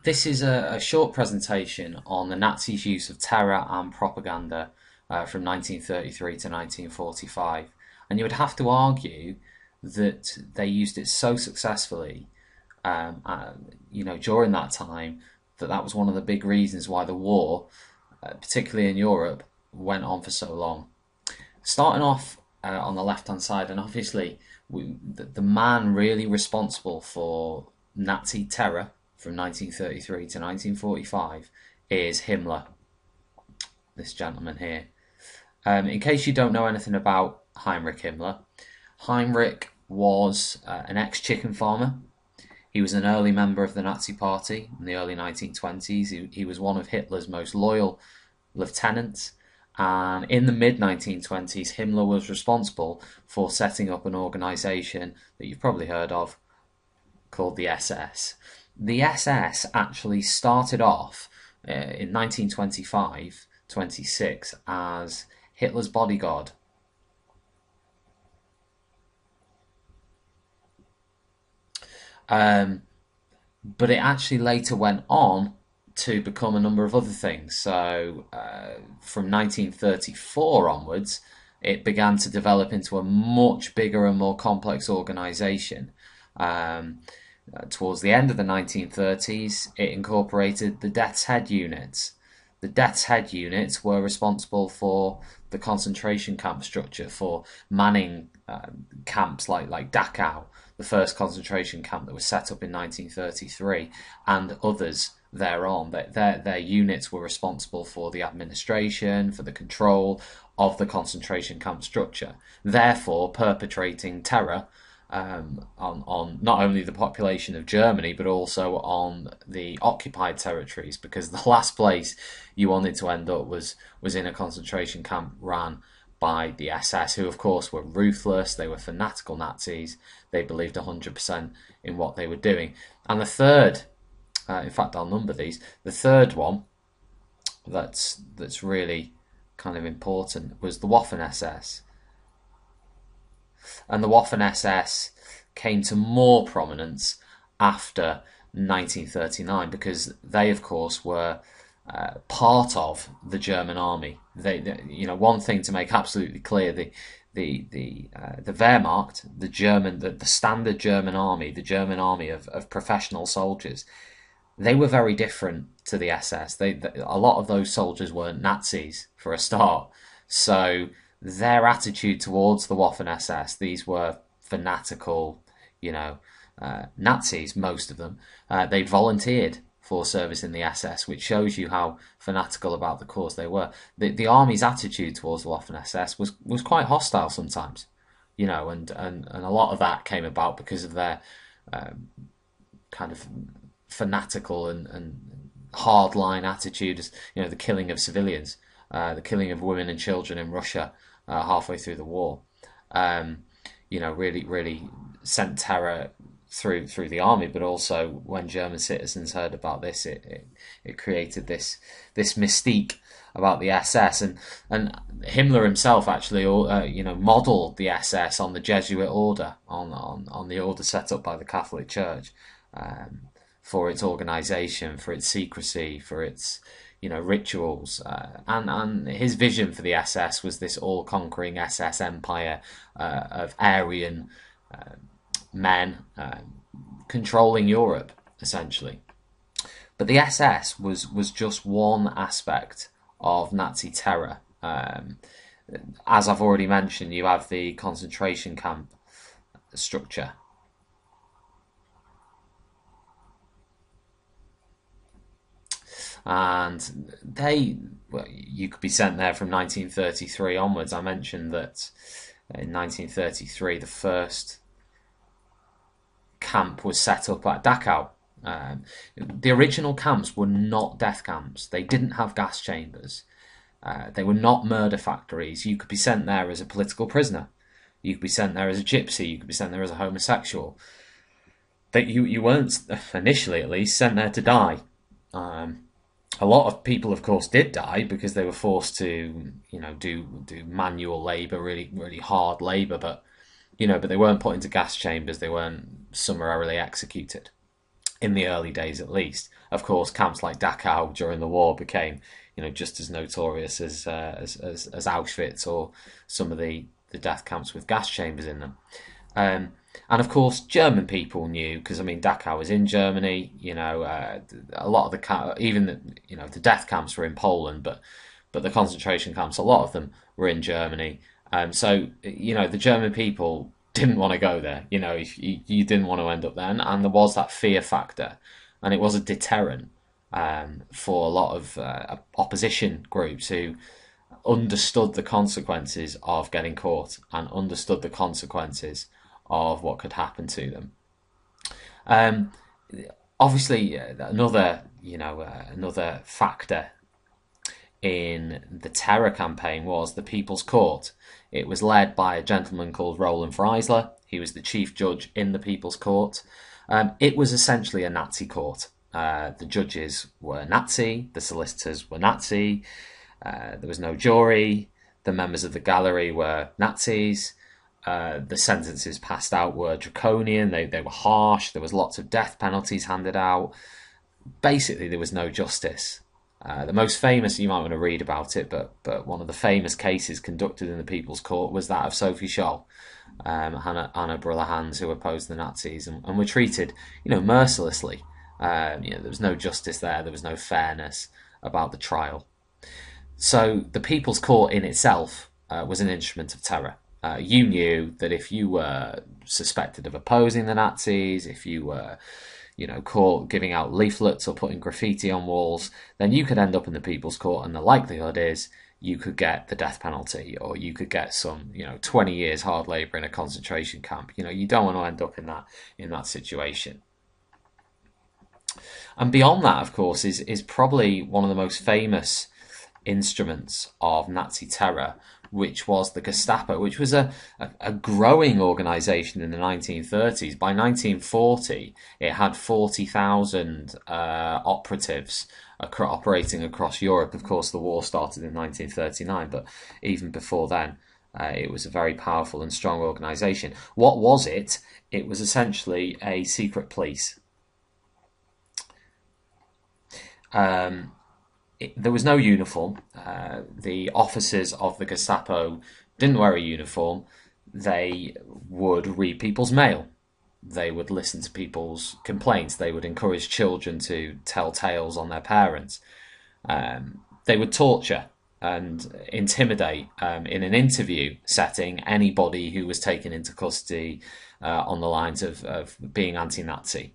This is a short presentation on the Nazis' use of terror and propaganda from 1933 to 1945. And you would have to argue that they used it so successfully, during that time, that that was one of the big reasons why the war, particularly in Europe, went on for so long. Starting off on the left-hand side, and obviously the man really responsible for Nazi terror from 1933 to 1945 is Himmler, this gentleman here. In case you don't know anything about Heinrich Himmler, Heinrich was an ex-chicken farmer. He was an early member of the Nazi Party in the early 1920s. He was one of Hitler's most loyal lieutenants. And in the mid-1920s, Himmler was responsible for setting up an organisation that you've probably heard of called the SS. The SS actually started off in 1925-26 as Hitler's bodyguard. But it actually later went on to become a number of other things. So from 1934 onwards, it began to develop into a much bigger and more complex organisation. Towards the end of the 1930s, it incorporated the Death's Head units. The Death's Head units were responsible for the concentration camp structure, for manning camps like Dachau, the first concentration camp that was set up in 1933, and others thereon. Their units were responsible for the administration, for the control of the concentration camp structure, therefore perpetrating terror on not only the population of Germany, but also on the occupied territories, because the last place you wanted to end up was in a concentration camp ran by the SS, who of course were ruthless. They were fanatical Nazis. They believed 100% in what they were doing. And the third, in fact I'll number these, the third one that's really kind of important was the WaffenSS. And the Waffen-SS came to more prominence after 1939 because they, of course, were part of the German army. One thing to make absolutely clear: the Wehrmacht, the standard German army, the German army of professional soldiers, they were very different to the SS. A lot of those soldiers weren't Nazis for a start, so their attitude towards the Waffen-SS, these were fanatical, Nazis, most of them. They'd volunteered for service in the SS, which shows you how fanatical about the cause they were. The army's attitude towards the Waffen-SS was quite hostile sometimes, and a lot of that came about because of their kind of fanatical and hardline attitude, the killing of civilians, the killing of women and children in Russia, halfway through the war, really sent terror through the army. But also, when German citizens heard about this, it created this mystique about the SS, and Himmler himself actually, modelled the SS on the Jesuit order, on the order set up by the Catholic Church, for its organisation, for its secrecy, for its rituals, and his vision for the SS was this all-conquering SS empire of Aryan men controlling Europe, essentially. But the SS was just one aspect of Nazi terror. As I've already mentioned, you have the concentration camp structure. And you could be sent there from 1933 onwards. I mentioned that in 1933 the first camp was set up at Dachau. The original camps were not death camps. They didn't have gas chambers. They were not murder factories. You could be sent there as a political prisoner. You could be sent there as a gypsy. You could be sent there as a homosexual. You weren't, initially at least, sent there to die. A lot of people, of course, did die because they were forced to, do manual labour, really, really hard labour. But they weren't put into gas chambers. They weren't summarily executed. in the early days at least. Of course, camps like Dachau during the war became, just as notorious as Auschwitz or some of the death camps with gas chambers in them. And of course, German people knew, because I mean, Dachau was in Germany. A lot of the death camps were in Poland, but the concentration camps, a lot of them were in Germany. So the German people didn't want to go there. You didn't want to end up there, and there was that fear factor, and it was a deterrent for a lot of opposition groups who understood the consequences of getting caught and understood the consequences of what could happen to them. Obviously, another factor in the terror campaign was the People's Court. It was led by a gentleman called Roland Freisler. He was the chief judge in the People's Court. It was essentially a Nazi court. The judges were Nazi, the solicitors were Nazi, there was no jury, the members of the gallery were Nazis, the sentences passed out were draconian, they were harsh, there was lots of death penalties handed out. Basically, there was no justice. The most famous, you might want to read about it, but one of the famous cases conducted in the People's Court was that of Sophie Scholl, Anna Briller-Hans, who opposed the Nazis and were treated, mercilessly. There was no justice there was no fairness about the trial. So the People's Court in itself was an instrument of terror. You knew that if you were suspected of opposing the Nazis, if you were caught giving out leaflets or putting graffiti on walls, then you could end up in the People's Court, and the likelihood is you could get the death penalty, or you could get some 20 years hard labour in a concentration camp. You don't want to end up in that situation. And beyond that, of course, is probably one of the most famous instruments of Nazi terror, which was the Gestapo, which was a growing organisation in the 1930s. By 1940, it had 40,000 operatives operating across Europe. Of course, the war started in 1939, but even before then, it was a very powerful and strong organisation. What was it? It was essentially a secret police. There was no uniform. The officers of the Gestapo didn't wear a uniform. They would read people's mail. They would listen to people's complaints. They would encourage children to tell tales on their parents. They would torture and intimidate in an interview setting anybody who was taken into custody on the lines of being anti-Nazi.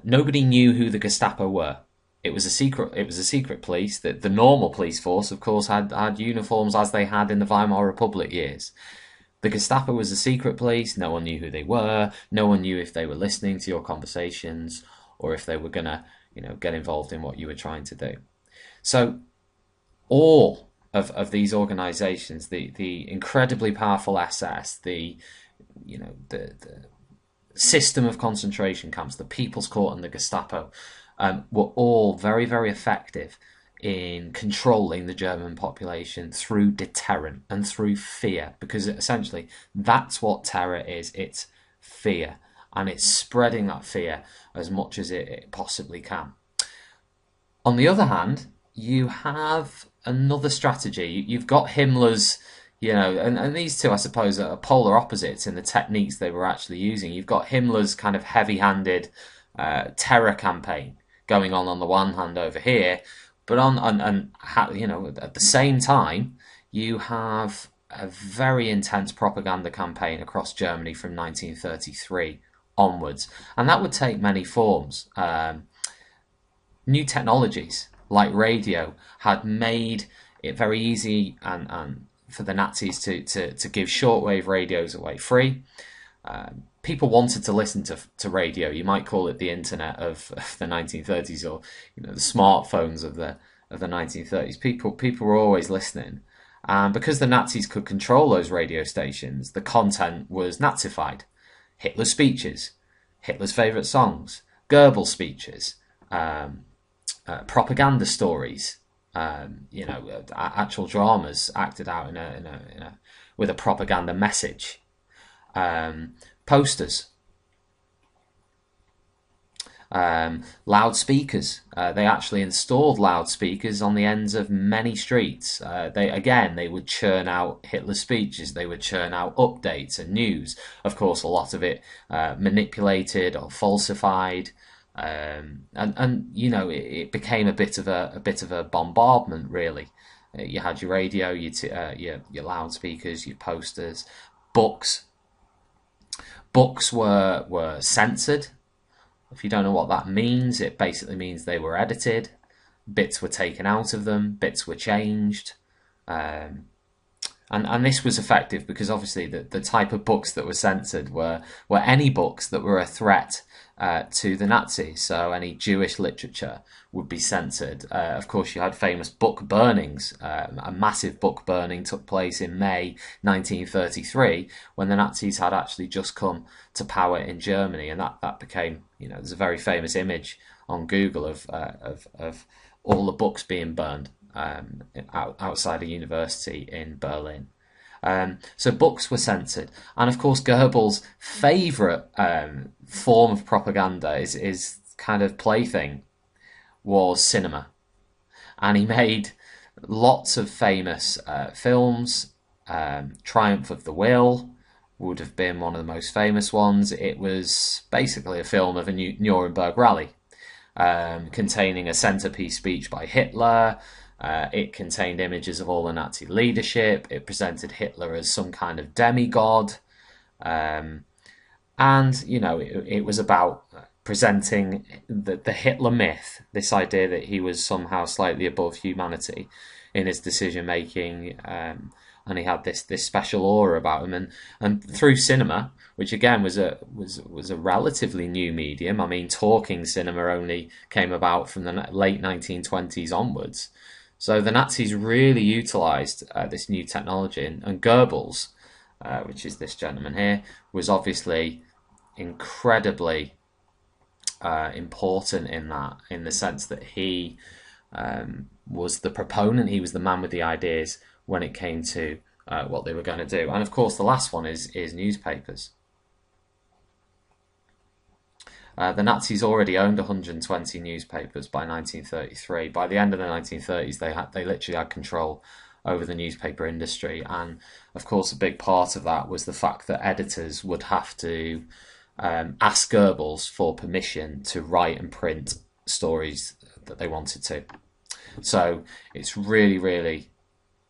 Nobody knew who the Gestapo were. It was a secret police. That the normal police force, of course, had uniforms as they had in the Weimar Republic years. The Gestapo was a secret police. No one knew who they were. No one knew if they were listening to your conversations or if they were gonna, get involved in what you were trying to do. So, all of these organisations, the incredibly powerful SS, the system of concentration camps, the People's Court, and the Gestapo, were all very, very effective in controlling the German population through deterrent and through fear, because essentially that's what terror is. It's fear, and it's spreading that fear as much as it possibly can. On the other hand, you have another strategy. You've got Himmler's, and these two, I suppose, are polar opposites in the techniques they were actually using. You've got Himmler's kind of heavy-handed terror campaign going on the one hand over here, but at the same time, you have a very intense propaganda campaign across Germany from 1933 onwards, and that would take many forms. New technologies like radio had made it very easy and for the Nazis to give shortwave radios away free. People wanted to listen to radio. You might call it the internet of the 1930s, or the smartphones of the 1930s. People were always listening, and because the Nazis could control those radio stations, the content was Nazified. Hitler's speeches, Hitler's favourite songs, Goebbels' speeches, propaganda stories, actual dramas acted out with a propaganda message. Posters. Loudspeakers. They actually installed loudspeakers on the ends of many streets. They would churn out Hitler's speeches. They would churn out updates and news. Of course, a lot of it manipulated or falsified. And you know, it became a bit of a bombardment, really. You had your radio, your loudspeakers, your posters, books. Books were censored. If you don't know what that means, it basically means they were edited, bits were taken out of them, bits were changed. Um, and this was effective because obviously the type of books that were censored were any books that were a threat to the Nazis. So any Jewish literature would be censored. Of course, you had famous book burnings. A massive book burning took place in May 1933 when the Nazis had actually just come to power in Germany, and that became, you know, there's a very famous image on Google of all the books being burned outside a university in Berlin. So books were censored, and of course Goebbels' favourite form of propaganda, is kind of plaything, was cinema, and he made lots of famous films. Triumph of the Will would have been one of the most famous ones. It was basically a film of a Nuremberg rally, containing a centerpiece speech by Hitler. It contained images of all the Nazi leadership. It presented Hitler as some kind of demigod. And, you know, it was about presenting the Hitler myth, this idea that he was somehow slightly above humanity in his decision making, and he had this special aura about him. And through cinema, which again was a relatively new medium. I mean, talking cinema only came about from the late 1920s onwards. So the Nazis really utilised this new technology, and Goebbels, which is this gentleman here, was obviously incredibly important in that, in the sense that he was the proponent, he was the man with the ideas when it came to what they were going to do. And of course, the last one is newspapers. The Nazis already owned 120 newspapers by 1933. By the end of the 1930s, they literally had control over the newspaper industry, and of course, a big part of that was the fact that editors would have to ask Goebbels for permission to write and print stories that they wanted to. So it's really, really,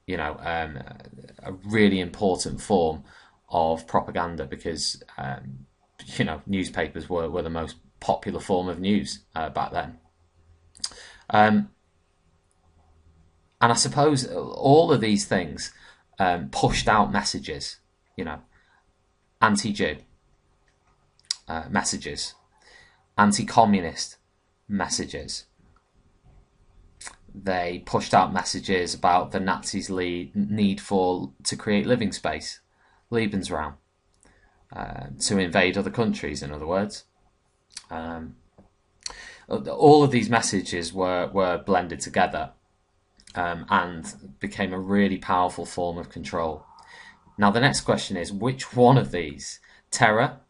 you know, a really important form of propaganda because you know, newspapers were the most popular form of news back then. And I suppose all of these things pushed out messages, you know, anti-Jew messages, anti-communist messages. They pushed out messages about the Nazis' need to create living space, Lebensraum. To invade other countries, in other words. All of these messages were blended together and became a really powerful form of control. Now, the next question is, which one of these, terror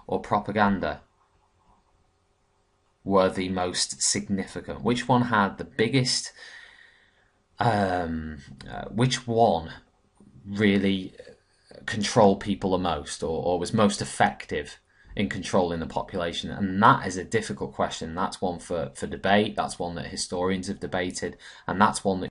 or propaganda, were the most significant? Which one had the biggest... which one really control people the most, or was most effective in controlling the population? And that is a difficult question. That's one for debate. That's one that historians have debated, and that's one that